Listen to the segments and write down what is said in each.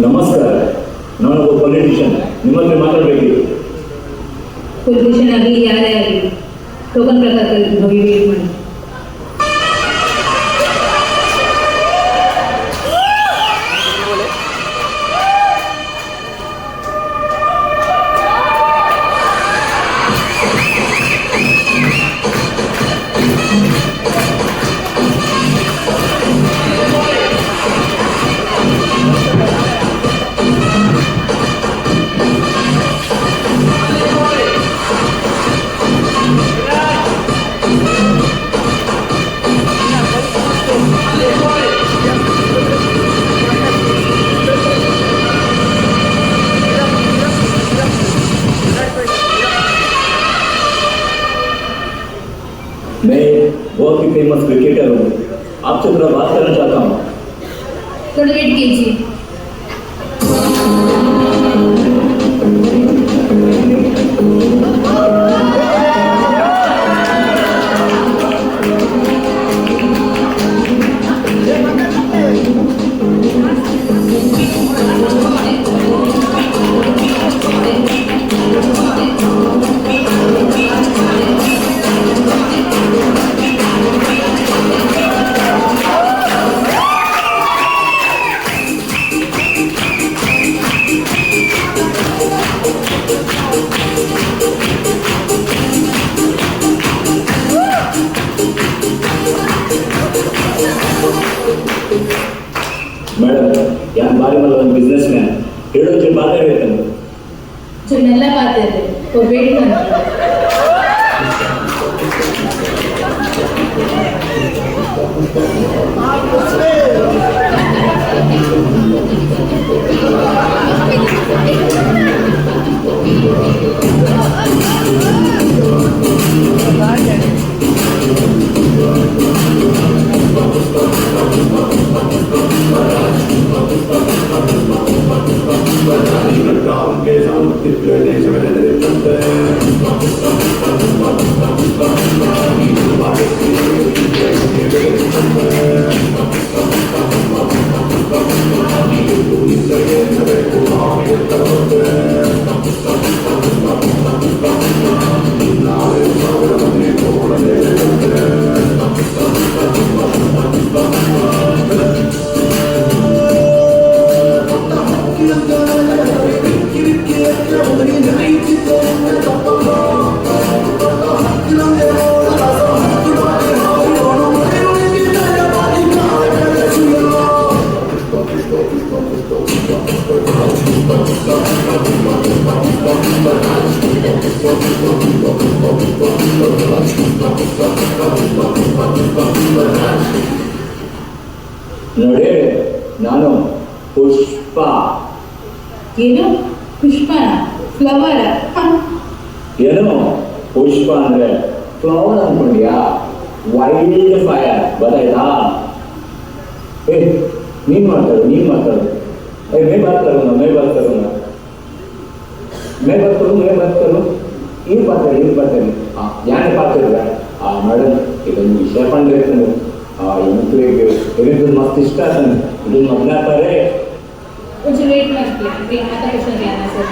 ನಮಸ್ಕಾರ, ನಾನೊಬ್ಬ ಪೊಲಿಟಿಷಿಯನ್, ನಿಮ್ಮ ಹತ್ರ ಮಾತಾಡಬೇಕಿತ್ತು. ಪೊಲಿಟಿಷಿಯನ್ ಆಗಲಿ ಯಾರೇ ಆಗಲಿ ಟೋಕನ್ ಪ್ರಕಾರ ಹೋಗಿ ವೇಟ್ ಮಾಡಿ. मैं बहुत ही फेमस क्रिकेटर हूँ, आपसे थोड़ा बात करना चाहता हूँ. थोड़ा वेट कीजिए. मैडम, यहाँ बारी मतलब बिजनेस मैन हेडो जो बातें रहते हैं जो नल्ला बातें थे वो वेट करना. ನೋಡಿ, ನಾನು ಪುಷ್ಪ. ಏನು ಪುಷ್ಪನ ಫ್ಲವರ್? ಏನು ಪುಷ್ಪ ಅಂದ್ರೆ ಫ್ಲವರ್ ಅನ್ಕೊಂಡ್ಯಾ? ವೈಲ್ಡ್ ಫೈರ್, ಗೊತ್ತಾಯ್ತಾ? ನೀನ್ ಮಾತಾಡು. मैं बात करूँगा. ये बात करूँ. याने बात करूँगा. मैडम, ಇದೊಂದು ವಿಷಯ ಪಂಡಿರ್ತೇನೆ. ಮಕ್ಕಳಿಗೆ ಮಸ್ತ್ ಇಷ್ಟ ಆತನೆ. ಇದು ಮಗ್ನಾತಾರೆ. कुछ वेट मत कीजिए, माता कृष्ण के आना से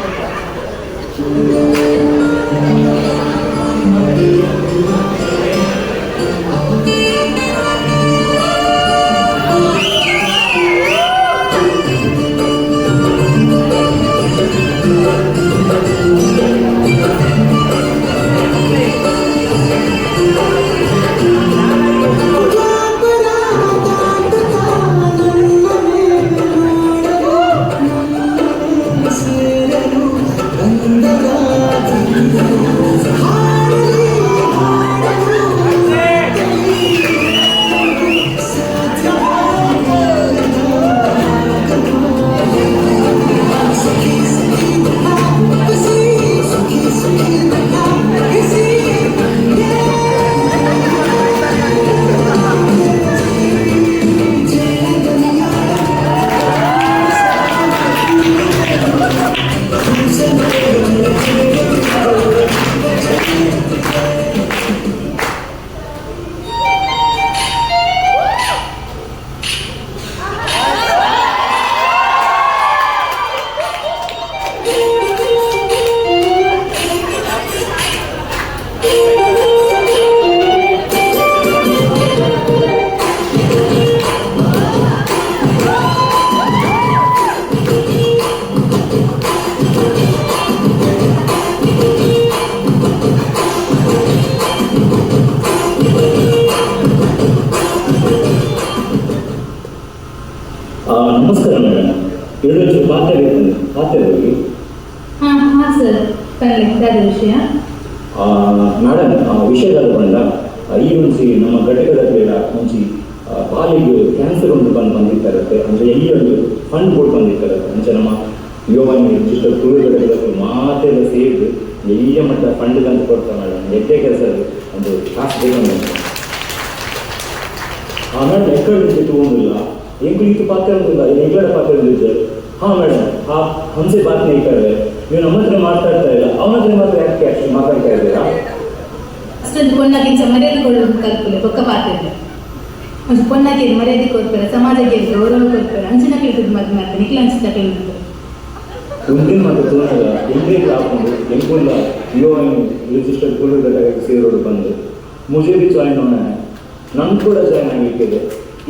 Thank you. ನಮಸ್ಕಾರ ಮೇಡಮ್, ಇದೊಂದು ಮಾತಾಡೋರಿಗೆ. ಹಾಂ ಸರ್, ಕನ್ನಡ ವಿಷಯ ಮೇಡಮ್ ವಿಷಯದಲ್ಲಿ ಬಂದ ಈ ಮುಂಚೆ ನಮ್ಮ ಘಟಕದ ಬೇಡ ಮುಂಚೆ ಪಾಲಿಗೆ ಕ್ಯಾನ್ಸರ್ ಒಂದು ಬಂದಿರ್ತಾರತ್ತೆ, ಅಂದರೆ ಎಲ್ಲಿ ಒಂದು ಫಂಡ್ ಕೊಟ್ಟು ಬಂದಿರ್ತಾರತ್ತೆ. ಮುಂಚೆ ನಮ್ಮ ಯುವವಾಹಿನಿ ರಿಜಿಸ್ಟರ್ ತುಳು ಘಟಕದಲ್ಲಿ ಮಾತೆಲ್ಲ ಸೇರಿದು ಎಲ್ಲಿಯ ಮಟ್ಟ ಫಂಡ್ ಅಂತ ಕೊಡ್ತಾರೆ ಮೇಡಮ್. ಎದ್ದೇ ಕೆಲಸ ಒಂದು ಕಾಸು ಬೇಕಂತ ಮೇಡಮ್ ಎಕ್ಕಡ ಮುಂಚೆ ತಗೊಂಡಿಲ್ಲ, ಎಂಗ್ಳಿತ್ತು ಪಾತ್ರ ಒಂದಿಲ್ಲ, ಎಗ್ಗಡ ಪಾತ್ರ ಇದ್ದಿದ್ದು. ಹಾಂ ಮೇಡಮ್, ಹಂಸೆ ಬಾತ್ನೆ ಇದ್ದಾರೆ, ನೀವು ನಮ್ಮ ಹತ್ರ ಮಾತಾಡ್ತಾ ಇಲ್ಲ, ಅವನ ಹತ್ರ ಮಾತ್ರ ಯಾಕೆ ಅಷ್ಟು ಮಾತಾಡ್ತಾ ಇದ್ದೀರಾ? ಅಷ್ಟೊಂದು ಪೊನ್ನಾಗಿಂಚ ಮರ್ಯಾದೆ ಕೊಡೋದು ಕಲ್ಪನೆ ಪಕ್ಕ ಪಾತ್ರ ಒಂದು ಪೊನ್ನಾಗಿ ಮರ್ಯಾದೆ ಕೊಡ್ತಾರೆ, ಸಮಾಜಕ್ಕೆ ಗೌರವ ಕೊಡ್ತಾರೆ, ಅಂಚಿನ ಕೇಳ್ತದೆ ಮದ್ದು ಮಾಡ್ತಾರೆ, ನಿಖಿಲ ಅಂಚಿನ ಕೇಳ್ತಾರೆ. ಮುಂದಿನ ಮತ್ತು ತೋಣಲ್ಲ ಎಂಟೇ ಹಾಕೊಂಡು ಎಂಕುಲ್ಲ ಯುವವಾಹಿನಿ ರಿಜಿಸ್ಟರ್ ತುಳು ಘಟಕಕ್ಕೆ ಸೇರೋದು ಬಂದು ಮುಜೆ ಬಿ ಜಾಯಿನ್ ಹೋಣ, ನಮ್ ಕೂಡ ಜಾಯಿನ್ ಆಗಿರ್ತದೆ.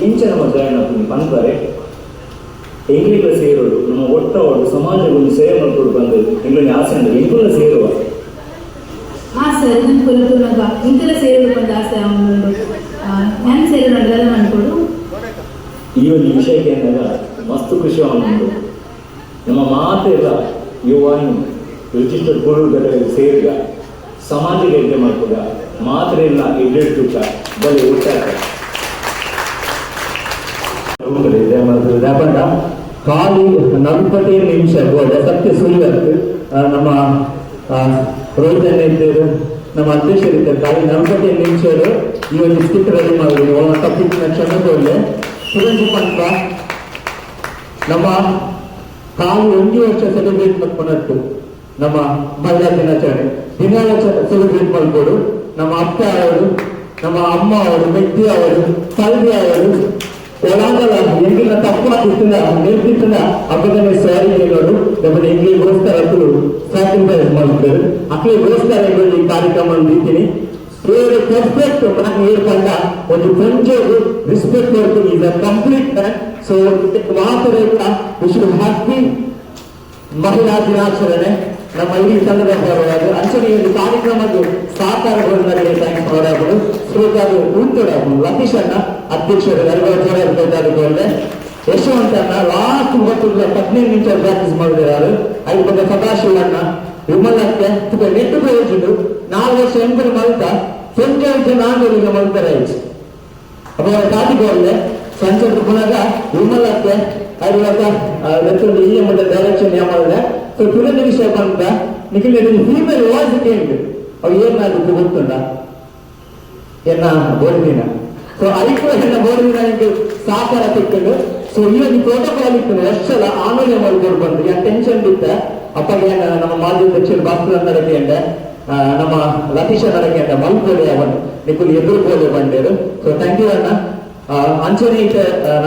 ಇಂಚ ನಮ್ಮ ಜಾಯಿನ್ ಆಗ್ತೀನಿ ಬಂದರೆ ಎಂಗ್ಲಿಗೆ ಸೇರೋದು ನಮ್ಮ ಒಟ್ಟು ಸಮಾಜವನ್ನು ಸೇವೆ ಮಾಡ್ಕೊಂಡು ಬಂದು ಎಂಗ್ಲಿಗೆ ಆಸೆ ಅಂದರೆ ಎಂಕುಲ್ಲ ಸೇರುವ ಆಸೆ ಅದನ್ನು ಕೊರತು ಇಂಕಲ ಸೇರೋದು ಬಂದು ಆಸೆ ಅವನು ನಾನು ಸೇರೋದು ಅದೆಲ್ಲ ಮಾಡ್ಕೊಡು. ಈ ಒಂದು ವಿಷಯಕ್ಕೆ ಅಂದಾಗ ಮಸ್ತು ಖುಷಿ ಅವನು ನಮ್ಮ ಮಾತೆಲ್ಲ ಯುವವಾಹಿನಿ ರಿಜಿಸ್ಟರ್ ತುಳು ಘಟಕಕ್ಕೆ ಸೇರಿದ ಸಮಾಜಕ್ಕೆ ಹೆಜ್ಜೆ ಮಾಡ್ಕೊಂಡ ಮಾತ್ರ ಇಲ್ಲ ಎಡ್ಡೆಟ್ಟುಕ ಬಲೆ ಒಟ್ಟಾಗ ವ್ಯಾಪಾರ ಖಾಲಿ 45 ನಿಮಿಷ ಸತ್ಯ ಸುಳ್ಳು ನಮ್ಮ ರೋಹಿತಣ್ಣ ಇದ್ದರು, ನಮ್ಮ ಅಧ್ಯಕ್ಷರಿದ್ದಾರೆ. ಖಾಲಿ 45 ನಿಮಿಷಗಳು ಈ ಒಂದು ಸ್ಕಿಟ್ ರೆಡಿ ಮಾಡಿದ್ವಿ. ತಪ್ಪಿನ ಕ್ಷಮತೆ ಸುರಂಜಿ ಪಂಪ ನಮ್ಮ ಖಾಲಿ 1 ವರ್ಷ ಸೆಲೆಬ್ರೇಟ್ ಮಾಡ್ಕೊಂಡದ್ದು ನಮ್ಮ ಮಹಿಳಾ ದಿನಾಚರಣೆ ಸೆಲೆಬ್ರೇಟ್ ಮಾಡ್ಕೊಡು. ನಮ್ಮ ಅಪ್ಪ ಅವರು, ನಮ್ಮ ಅಮ್ಮ ಅವರು, ಮೆಟ್ಟಿ ಅವರು, ಕಲ್ವಿ ಅವರು ಒಳಾಗಲ್ಲ ಎಂಗಿನ ತಪ್ಪಾಗಿತ್ತಿಲ್ಲ ನೇರ್ತಿತ್ತಿಲ್ಲ ಹಬ್ಬದಲ್ಲೇ ಸಾರಿ ಹೇಳೋರು ನಮ್ಮ ಎಂಗ್ಲಿಗೋಸ್ಕರ ಸ್ಯಾಕ್ರಿಫೈಸ್ ಮಾಡಿದ್ರು. ಅಕ್ಲಿಗೋಸ್ಕರ ಈ ಕಾರ್ಯಕ್ರಮ ಅಂದಿದ್ದೀನಿ. ಪರ್ಫೆಕ್ಟ್ ನಾನು ಹೇಳ್ಕೊಂಡ ಒಂದು ಕೊಂಚವು ರೆಸ್ಪೆಕ್ಟ್ ಕೊಡ್ತೀನಿ. Is a complete man. So ಮಾತ್ರ ವಿಶ್ವ ಹ್ಯಾಪಿ ಮಹಿಳಾ ದಿನಾಚರಣೆ ನಮ್ಮ ಇಡೀ ತಂಡದ ಪರವಾಗಿ ಅಂಚನೆ ಒಂದು ಕಾರ್ಯಕ್ರಮದ ಸಹಕಾರಗೊಳ್ಳಲು ಥ್ಯಾಂಕ್ಸ್ ಮಾಡೋದು. ಶ್ರೋತಾರು ಉಂಟು ಲತೀಶ್ ಅಣ್ಣ ಅಧ್ಯಕ್ಷರು ನೆರವೇರಿಸಿಕೊಂಡೆ, ಯಶವಂತಣ್ಣ ಲಾಸ್ಟ್ 15 ನಿಮಿಷ ಪ್ರಾಕ್ಟೀಸ್ ಮಾಡಿದಾರು. ಐದು ಬಗ್ಗೆ ಸದಾಶಿವಣ್ಣ, ವಿಮಲಕ್ಕೆ ನೆಟ್ಟು ಪ್ರಯೋಜನ 4 ವರ್ಷ ಎಂಪರು ಮಲ್ತ ಸಂಜೆ ನಾಲ್ಕು ಮಲ್ತಾರೆ ಅಪ್ಪ ಕಾದಿಗೋಳ್ಳೆ ಸಂಚರು ಪುನಃ ವಿಮಲಕ್ಕೆ ಐದು ಈ ಮಟ್ಟ ಡೈರೆಕ್ಷನ್ ಯಾಮಲ್ಲೆ. ಸೊ ತುಳಂದು ವಿಷಯ ಬಂತ ನಿಖಿಲ್ ಫೀಮೇಲ್ ವಾಯ್ಸ್ ಕೇಂದ್ರ ಅವು ಏನಾದ್ರು ಗೊತ್ತುಂಡ ಎನ್ನ ಬೋರ್ದಿನ. ಸೊ ಐದು ಎನ್ನ ಬೋರ್ದಿನ ನಿಮಗೆ ಸಹಕಾರ ಸಿಕ್ಕಲು. ಸೊ ಈ ಒಂದು ಪ್ರೋಟೋಕಾಲ್ ಇತ್ತು ವರ್ಷದ ಆಮೇಲೆ ಮಾಡ್ಕೊಂಡು ಬಂದು ಯಾಕೆ ಟೆನ್ಷನ್ ಇತ್ತ ಅಪ್ಪಗೆ ನಮ್ಮ ಮಾಜಿ ಅಧ್ಯಕ್ಷರು ಭಾಸ್ಕರ್ ನಡಕೆ ನಮ್ಮ ಲತೀಶ ನಡಕೆ ಮಲ್ಕೋಳಿ ಅವನು ನಿಖಿಲ್ ಎದುರುಕೋಲೆ ಬಂದಿರು. ಸೊ ಥ್ಯಾಂಕ್ ಯು ಅಣ್ಣ. ಅಂಚನೆ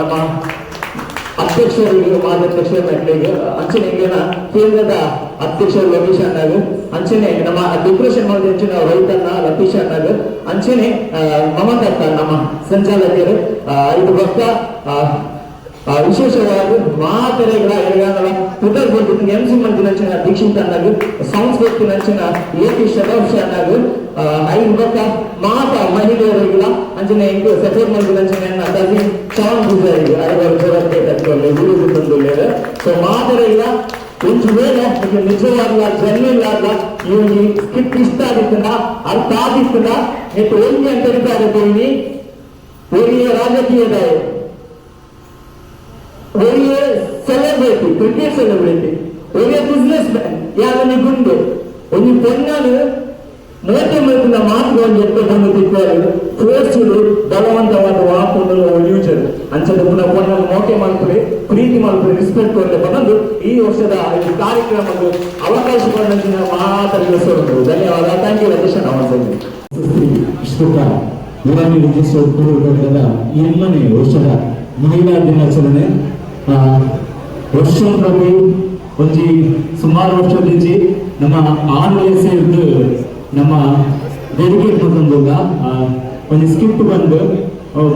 ನಮ್ಮ ಅಧ್ಯಕ್ಷರಿಗೆ ಮಾಜಧ್ಯಕ್ಷರ ಮಕ್ಕಳಿಗೆ ಅಂಚನೆಗೆನ ಕೇಂದ್ರದ ಅಧ್ಯಕ್ಷರು ಲತೀಶ್ ಅಣ್ಣಾಗ ಅಂಚನೆ ನಮ್ಮ ಡೆಕೋರೇಷನ್ ಮಾಡಿದ ಹೆಚ್ಚಿನ ರೈತಣ್ಣ ಲತೀಶ್ ಅಣ್ಣಾಗ ಅಂಚನೆ ಮಮತಕ್ಕ ನಮ್ಮ ಸಂಚಾಲಕರು ಇದು ಭಕ್ತ ವಿಶೇಷವಾಗಿ ಮಾತೆರೆಗಳ ಎಡಗಾಲ ಪುಟರ್ ಬಂದಿದ್ದು ಎಂಸಿ ಮಂದಿ ನಂಚಿನ ದೀಕ್ಷಿತ್ ಅಣ್ಣಾಗ ಸಂಸ್ಕೃತಿ ನಂಚಿನ ಏಕಿ ಶತಾಬ್ಷ ಅಣ್ಣಾಗ ಐದು ಭಕ್ತ ಮಾತ ಮಹಿಳೆಯರಿಗಳ ಅಂಚನೆ ಇಂಟು ಸಪೋರ್ಟ್ ಮಂದಿ ನಂಚಿನ ಕಸಿನ್ ಚಾವನ್ ಪೂಜಾರಿಗೆ ಐವರು ಜೋರಕ್ಕೆ ತಕ್ಕೊಳ್ಳಿ ಹುಡುಗರು ತಂದುಳ್ಳೇರು. ಸೊ ಮಾತೆರೆಗಳ ಒಂದು ವೇಳೆ ನಿಜವಾಗ್ಲ ಜನ್ಮಿಲ್ಲ ಈ ಸ್ಕಿಪ್ ಇಷ್ಟ ಆಗಿತ್ತಲ್ಲ ಅರ್ಥ ಆಗಿತ್ತಲ್ಲ ನೆಟ್ಟು ಒಳ್ಳೆ ಅಂತ ಹೇಳ್ತಾರೆ ಹೋಗಿ ಒಳ್ಳೆಯ ರಾಜಕೀಯದ ಒಳ್ಳೆಯ ಸೆಲೆಬ್ರಿಟಿ, ಕ್ರಿಕೆಟ್ ಸೆಲೆಬ್ರಿಟಿ, ಒಳ್ಳೆಯ ಬಿಸ್ನೆಸ್ ಮ್ಯಾನ್ ಯಾವನಿ ಗುಂಡು ಒಂದು ಪೊನ್ನಾನು ಮೋಟೆ ಮಲ್ಪಿನ ಮಾತುಗಳನ್ನು ಎತ್ಕೊಂಡು ತಿಕ್ಕೋರು ಫೋರ್ಸ್ಗಳು ಬಲವಂತವಾದ ವಾಪನ್ನು ಯೂಜರು ಅಂಚದ ಪುನಃ ಪೊನ್ನನ್ನು ಮೋಟೆ ಮಾಡ್ಕೊಳ್ಳಿ ಪ್ರೀತಿ ಮಾಡ್ಕೊಳ್ಳಿ ರೆಸ್ಪೆಕ್ಟ್ ಕೊಡಲಿ ಬಂದು ಈ ವರ್ಷದ ಈ ಕಾರ್ಯಕ್ರಮದ ಅವಕಾಶಗಳನ್ನು ಮಾತಾಡಿಸೋದು. ಧನ್ಯವಾದ. ಥ್ಯಾಂಕ್ ಯು ಲತೀಶ್ ನಮಸ್ತೆ. ಯುವವಾಹಿನಿ ರಿಜಿಸ್ಟರ್ ತುಳು ಘಟಕದ 7ನೇ ವರ್ಷದ ಮಹಿಳಾ ದಿನಾಚರಣೆ ವರ್ಷೋತ್ಸವ ಒಂಜಿ ಸುಮಾರು ವರ್ಷದಿಂಚಿ ನಮ್ಮ ಆನ್ಲೈನ್ ಸೇರಿದ್ದು ನಮ್ಮ ಡೆಡಿಕೇಟ್ ಮಾಡ್ಕೊಂಡಾಗ ಒಂದು ಸ್ಕಿಪ್ ಬಂದು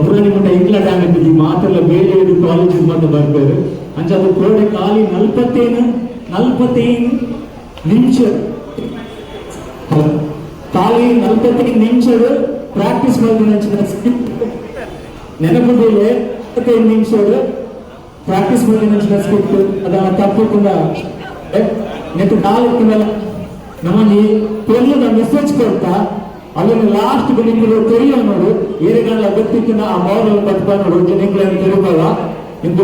ಪುರಾಣಿ ಮಟ್ಟ ಇಂಗ್ಲ ಡ್ಯಾಮ್ ಇದ್ದು ಮಾತೆಲ್ಲ ಬೇರೆ ಬೇರೆ ಕಾಲೇಜ್ ಬಂದು ಬರ್ತಾರೆ ಅಂಚ ಅದು ಕೋಡೆ ಖಾಲಿ 45 ನಿಮಿಷ ಖಾಲಿ 45 ನಿಮಿಷಗಳು ಪ್ರಾಕ್ಟೀಸ್ ಮಾಡಿ ಸ್ಕಿಪ್ ನೆನಪುದಿಲ್ಲ. 45 ನಿಮಿಷಗಳು ಪ್ರಾಕ್ಟೀಸ್ ಮಾಡಿ ನನ್ನ ಸ್ಕಿಟ್ ಅದನ್ನ ತಪ್ಪకుండా ನೆಟ್ಟು ನಾಲ್ಕು ನಮ್ಮಲ್ಲಿ ಪೆರ್ಲಿನ ಮೆಸೇಜ್ ಕೊಡ್ತಾ ಅದನ್ನು ಲಾಸ್ಟ್ ನಿಂಗೆ ತೆರೆಯೋ ನೋಡು ಏರಿಗಳ ಗೊತ್ತಿತ್ತಿನ ಆ ಮೌಲ್ಯ ಬದುಕ ನೋಡು ಜನಗಳ ತಿರುಗಲ್ಲ ಇಂದು